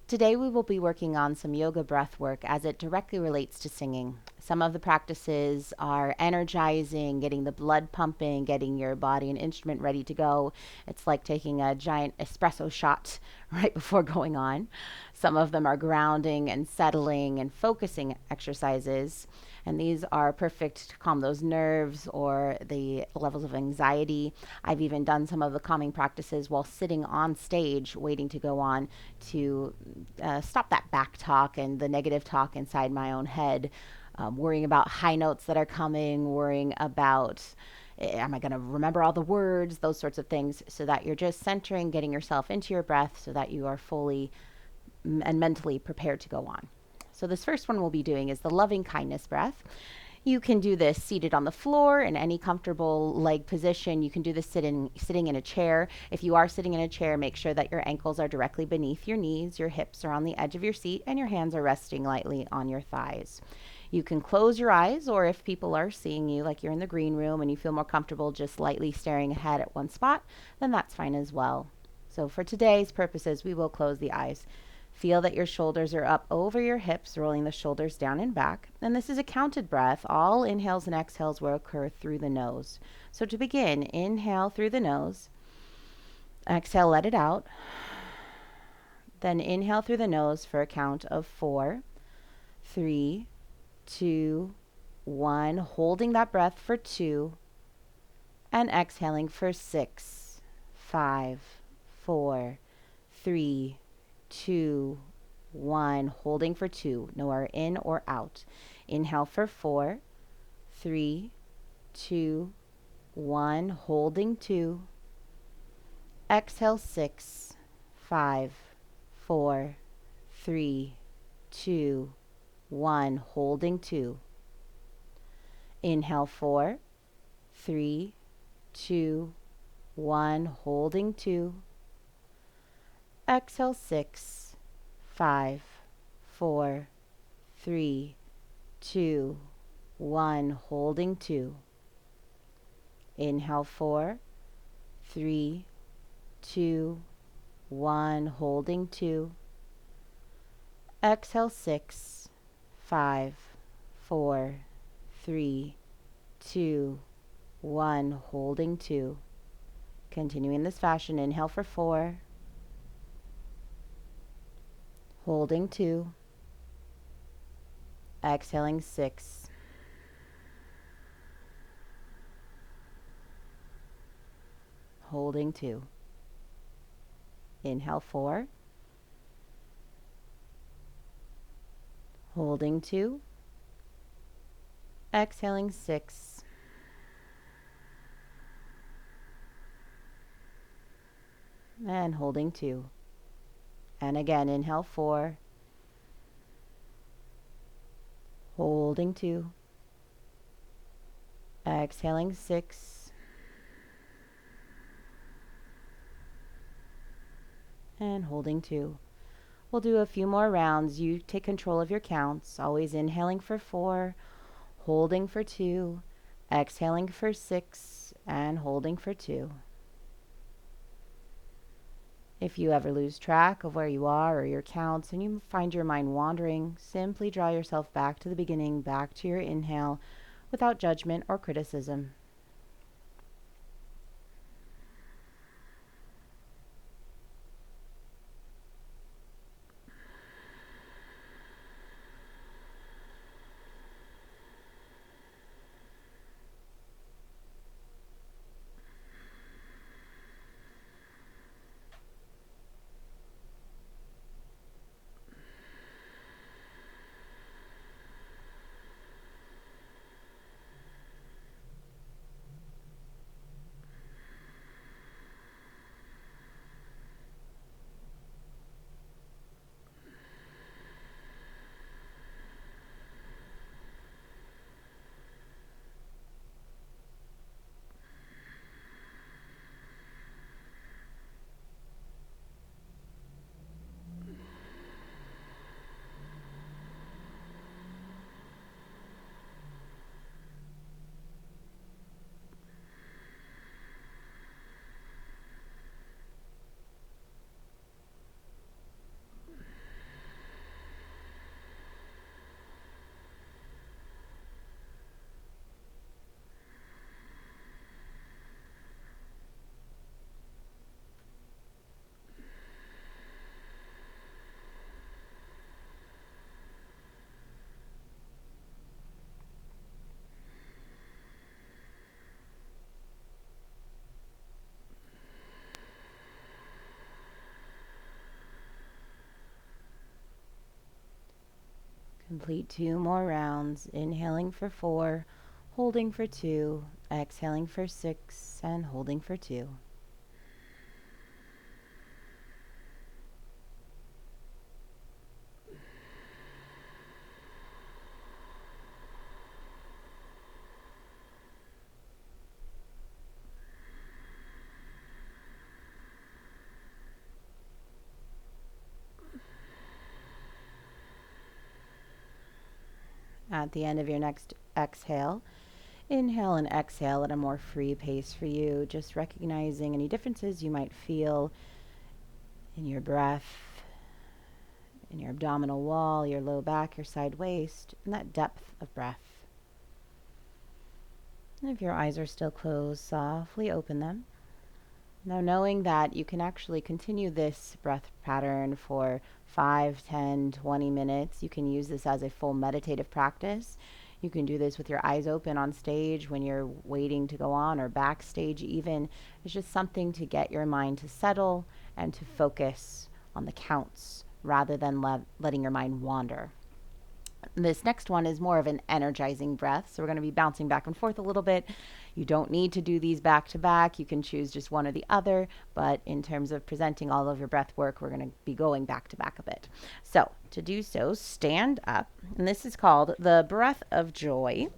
Today we will be working on some yoga breath work as it directly relates to singing. Some of the practices are energizing, getting the blood pumping, getting your body and instrument ready to go. It's like taking a giant espresso shot right before going on. Some of them are grounding and settling and focusing exercises. And these are perfect to calm those nerves or the levels of anxiety. I've even done some of the calming practices while sitting on stage waiting to go on to stop that back talk and the negative talk inside my own head, worrying about high notes that are coming, worrying about am I going to remember all the words, those sorts of things, so that you're just centering, getting yourself into your breath so that you are fully and mentally prepared to go on. So this first one we'll be doing is the loving kindness breath. You can do this seated on the floor in any comfortable leg position. You can do this sitting in a chair. If you are sitting in a chair, make sure that your ankles are directly beneath your knees, your hips are on the edge of your seat, and your hands are resting lightly on your thighs. You can close your eyes, or if people are seeing you like you're in the green room and you feel more comfortable just lightly staring ahead at one spot, then that's fine as well. So for today's purposes, we will close the eyes. Feel that your shoulders are up over your hips, rolling the shoulders down and back. And this is a counted breath. All inhales and exhales will occur through the nose. So to begin, inhale through the nose. Exhale, let it out. Then inhale through the nose for a count of 4, 3, 2, 1. Holding that breath for 2. And exhaling for 6, 5, 4, 3, 2, 1. Holding for 2. Nowhere in or out. Inhale for 4, 3, 2, 1. Holding 2. Exhale 6, 5, 4, 3, 2, 1. Holding 2. Inhale 4, 3, 2, 1. Holding 2. Exhale 6, 5, 4, 3, 2, 1. Holding 2. Inhale 4, 3, 2, 1. Holding 2. Exhale 6, 5, 4, 3, 2, 1. Holding 2. Continuing this fashion, inhale for 4. Holding 2. Exhaling 6. Holding 2. Inhale 4. Holding 2. Exhaling 6. And holding 2. And again, inhale 4. Holding 2. Exhaling 6. And holding 2. We'll do a few more rounds. You take control of your counts, always inhaling for 4, holding for 2, exhaling for 6, and holding for 2. If you ever lose track of where you are or your counts and you find your mind wandering, simply draw yourself back to the beginning, back to your inhale, without judgment or criticism. Complete 2 more rounds, inhaling for 4, holding for 2, exhaling for 6, and holding for 2. At the end of your next exhale, inhale and exhale at a more free pace for you, just recognizing any differences you might feel in your breath, in your abdominal wall, your low back, your side waist, and that depth of breath. And if your eyes are still closed, softly open them. Now, knowing that you can actually continue this breath pattern for 5, 10, 20 minutes, you can use this as a full meditative practice. You can do this with your eyes open on stage when you're waiting to go on, or backstage even. It's just something to get your mind to settle and to focus on the counts rather than letting your mind wander. This next one is more of an energizing breath, so we're going to be bouncing back and forth a little bit. You don't need to do these back to back. You can choose just one or the other, but in terms of presenting all of your breath work, we're going to be going back to back a bit. So to do so, stand up, and this is called the breath of joy.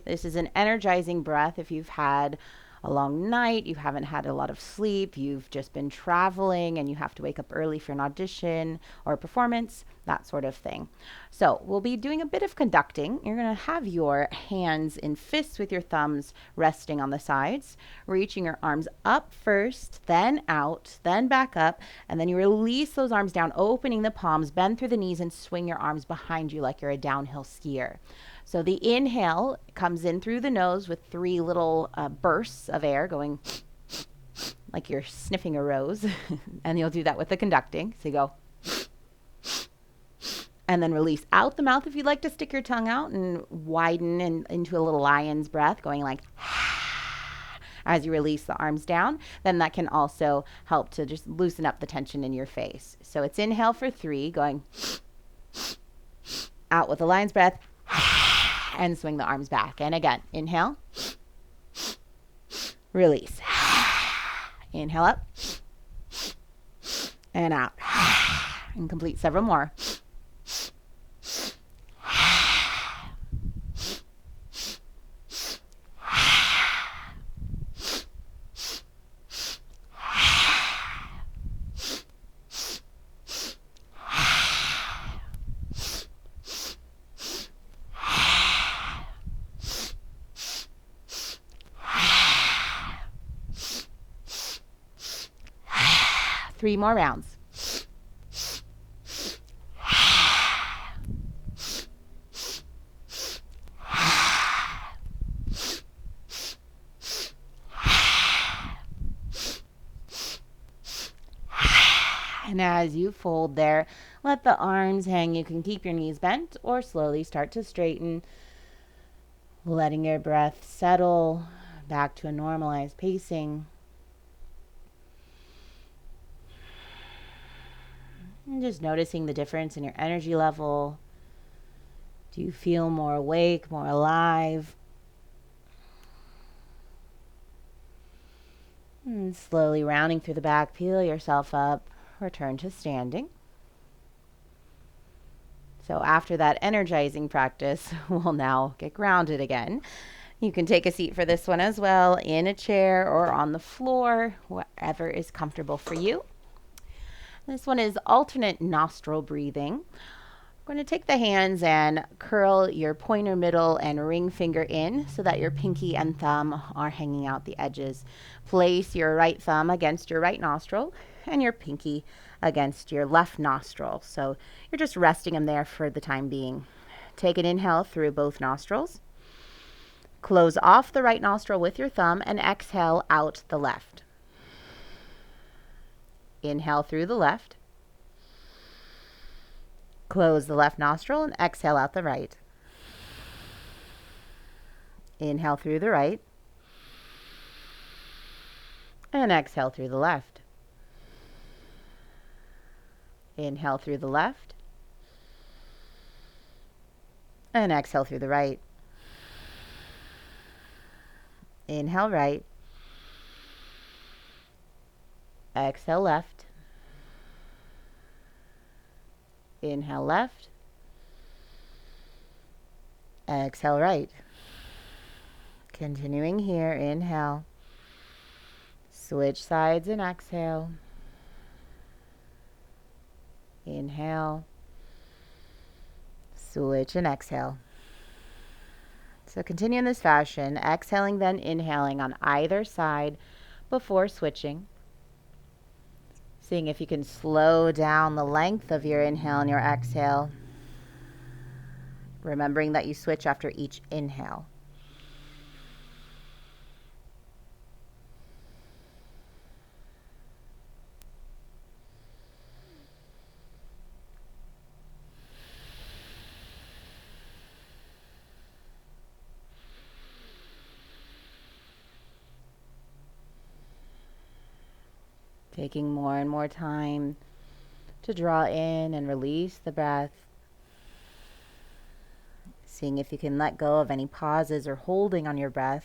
This is an energizing breath if you've had a long night, you haven't had a lot of sleep, you've just been traveling and you have to wake up early for an audition or a performance, that sort of thing. So we'll be doing a bit of conducting. You're going to have your hands in fists with your thumbs resting on the sides, reaching your arms up first, then out, then back up, and then you release those arms down, opening the palms, bend through the knees, and swing your arms behind you like you're a downhill skier. So the inhale comes in through the nose with 3 little bursts of air going like you're sniffing a rose. And you'll do that with the conducting. So you go, and then release out the mouth if you'd like to stick your tongue out and widen into a little lion's breath, going like as you release the arms down. Then that can also help to just loosen up the tension in your face. So it's inhale for 3, going out with a lion's breath, and swing the arms back. And again, inhale, release, inhale up and out, and complete several more. Three more rounds. And as you fold there, let the arms hang. You can keep your knees bent or slowly start to straighten, letting your breath settle back to a normalized pacing. And just noticing the difference in your energy level. Do you feel more awake, more alive? And slowly rounding through the back, peel yourself up, return to standing. So after that energizing practice, we'll now get grounded again. You can take a seat for this one as well, in a chair or on the floor, whatever is comfortable for you. This one is alternate nostril breathing. We're going to take the hands and curl your pointer, middle, and ring finger in so that your pinky and thumb are hanging out the edges. Place your right thumb against your right nostril and your pinky against your left nostril. So you're just resting them there for the time being. Take an inhale through both nostrils. Close off the right nostril with your thumb and exhale out the left. Inhale through the left. Close the left nostril and exhale out the right. Inhale through the right. And exhale through the left. Inhale through the left. And exhale through the right. Inhale right. Exhale left. Inhale left. Exhale right. Continuing here, inhale. Switch sides and exhale. Inhale. Switch and exhale. So continue in this fashion, exhaling then inhaling on either side before switching. Seeing if you can slow down the length of your inhale and your exhale. Remembering that you switch after each inhale. Taking more and more time to draw in and release the breath. Seeing if you can let go of any pauses or holding on your breath.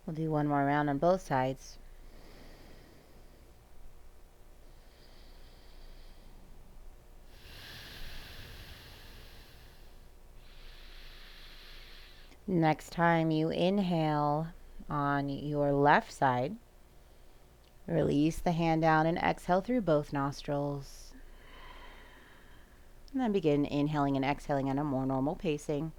We'll do one more round on both sides. Next time you inhale on your left side, release the hand down and exhale through both nostrils. And then begin inhaling and exhaling at a more normal pacing.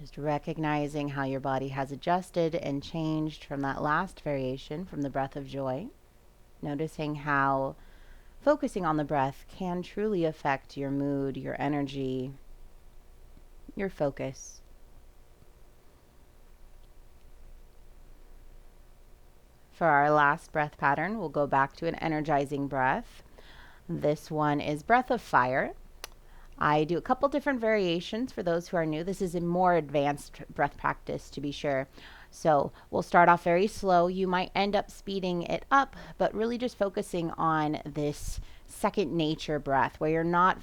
Just recognizing how your body has adjusted and changed from that last variation, from the breath of joy. Noticing how focusing on the breath can truly affect your mood, your energy, your focus. For our last breath pattern, we'll go back to an energizing breath. This one is breath of fire. I do a couple different variations for those who are new. This is a more advanced breath practice, to be sure. So we'll start off very slow. You might end up speeding it up, but really just focusing on this second nature breath where you're not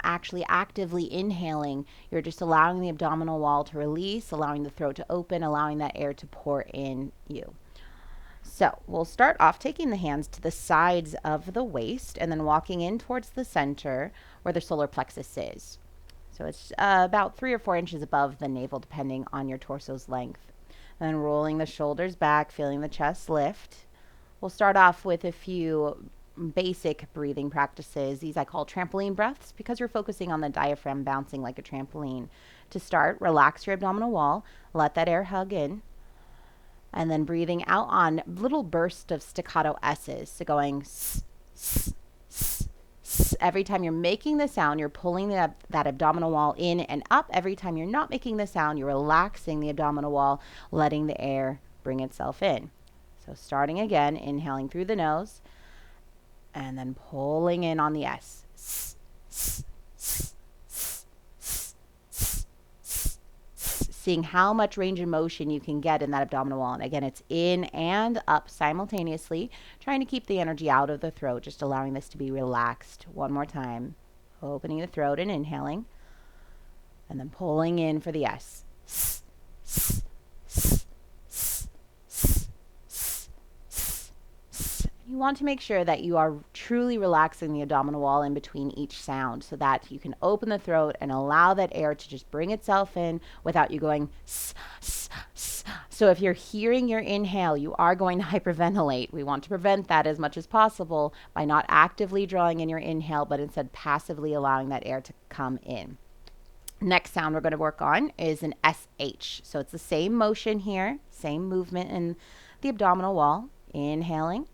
actually actively inhaling. You're just allowing the abdominal wall to release, allowing the throat to open, allowing that air to pour in you. So we'll start off taking the hands to the sides of the waist and then walking in towards the center where the solar plexus is. So it's about 3 or 4 inches above the navel, depending on your torso's length. Then rolling the shoulders back, feeling the chest lift. We'll start off with a few basic breathing practices. These I call trampoline breaths because you're focusing on the diaphragm bouncing like a trampoline. To start, relax your abdominal wall, let that air hug in. And then breathing out on little bursts of staccato S's. So going s, s, s, s. Every time you're making the sound, you're pulling that abdominal wall in and up. Every time you're not making the sound, you're relaxing the abdominal wall, letting the air bring itself in. So starting again, inhaling through the nose, and then pulling in on the S. S, s, s. Seeing how much range of motion you can get in that abdominal wall. And again, it's in and up simultaneously, trying to keep the energy out of the throat, just allowing this to be relaxed. One more time. Opening the throat and inhaling. And then pulling in for the S. S, s, s, s, you want to make sure that you are truly relaxing the abdominal wall in between each sound so that you can open the throat and allow that air to just bring itself in without you going s, s, s. So if you're hearing your inhale, you are going to hyperventilate. We want to prevent that as much as possible by not actively drawing in your inhale, but instead passively allowing that air to come in. Next sound we're going to work on is an SH. So it's the same motion here, same movement in the abdominal wall. Inhaling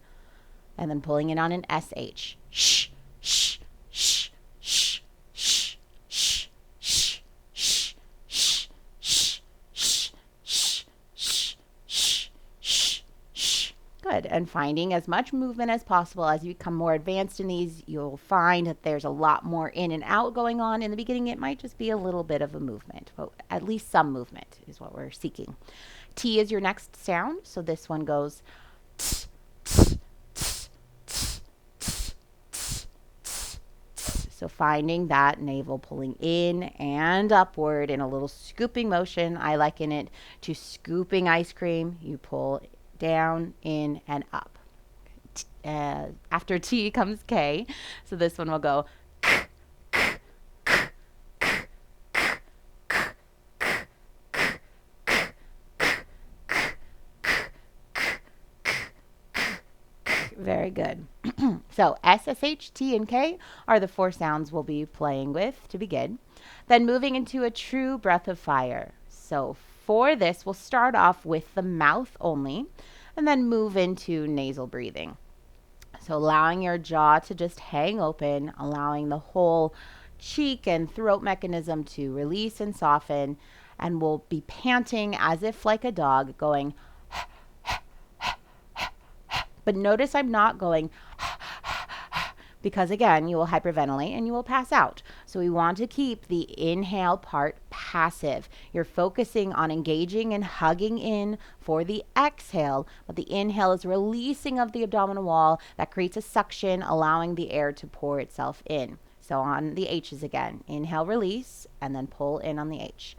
and then pulling it on an SH. Shh, shh, shh, shh, shh, shh, shh, shh, shh, shh, shh, shh, shh, shh, shh, shh. Good. And finding as much movement as possible. As you become more advanced in these, you'll find that there's a lot more in and out going on. In the beginning, it might just be a little bit of a movement, but at least some movement is what we're seeking. T is your next sound. So this one goes t, t, t, t, t, t, t. So finding that navel pulling in and upward in a little scooping motion. I liken it to scooping ice cream. You pull down, in, and up. After T comes K. So this one will go k, k, k, k, k, k, k, k, k, k. Very good. So S, S, H, T, and K are the 4 sounds we'll be playing with to begin. Then moving into a true breath of fire. So for this, we'll start off with the mouth only and then move into nasal breathing. So allowing your jaw to just hang open, allowing the whole cheek and throat mechanism to release and soften, and we'll be panting as if like a dog going but notice I'm not going because again, you will hyperventilate and you will pass out. So we want to keep the inhale part passive. You're focusing on engaging and hugging in for the exhale, but the inhale is releasing of the abdominal wall that creates a suction, allowing the air to pour itself in. So on the H's again, inhale, release, and then pull in on the H.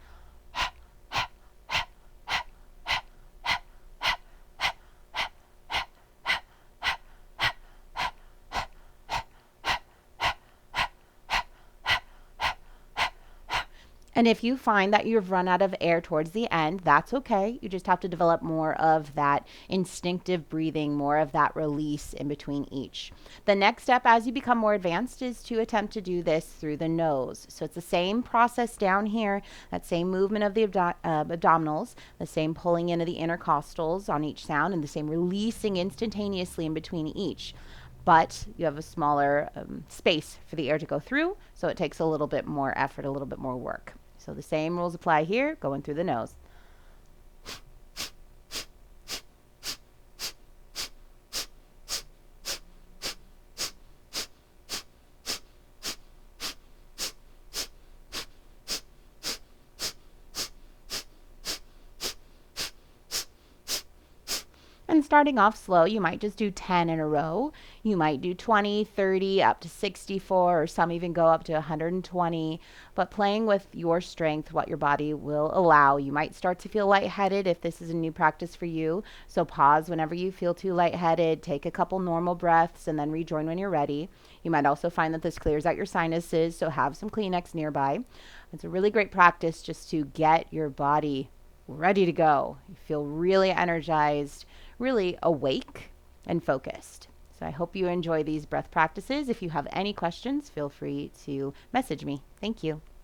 And if you find that you've run out of air towards the end, that's okay. You just have to develop more of that instinctive breathing, more of that release in between each. The next step as you become more advanced is to attempt to do this through the nose. So it's the same process down here, that same movement of the abdominals, the same pulling in of the intercostals on each sound, and the same releasing instantaneously in between each. But you have a smaller space for the air to go through, so it takes a little bit more effort, a little bit more work. So the same rules apply here, going through the nose. And starting off slow, you might just do 10 in a row. You might do 20, 30, up to 64, or some even go up to 120. But playing with your strength, what your body will allow. You might start to feel lightheaded if this is a new practice for you. So pause whenever you feel too lightheaded, take a couple normal breaths, and then rejoin when you're ready. You might also find that this clears out your sinuses, so have some Kleenex nearby. It's a really great practice just to get your body ready to go. You feel really energized, really awake and focused. So I hope you enjoy these breath practices. If you have any questions, feel free to message me. Thank you.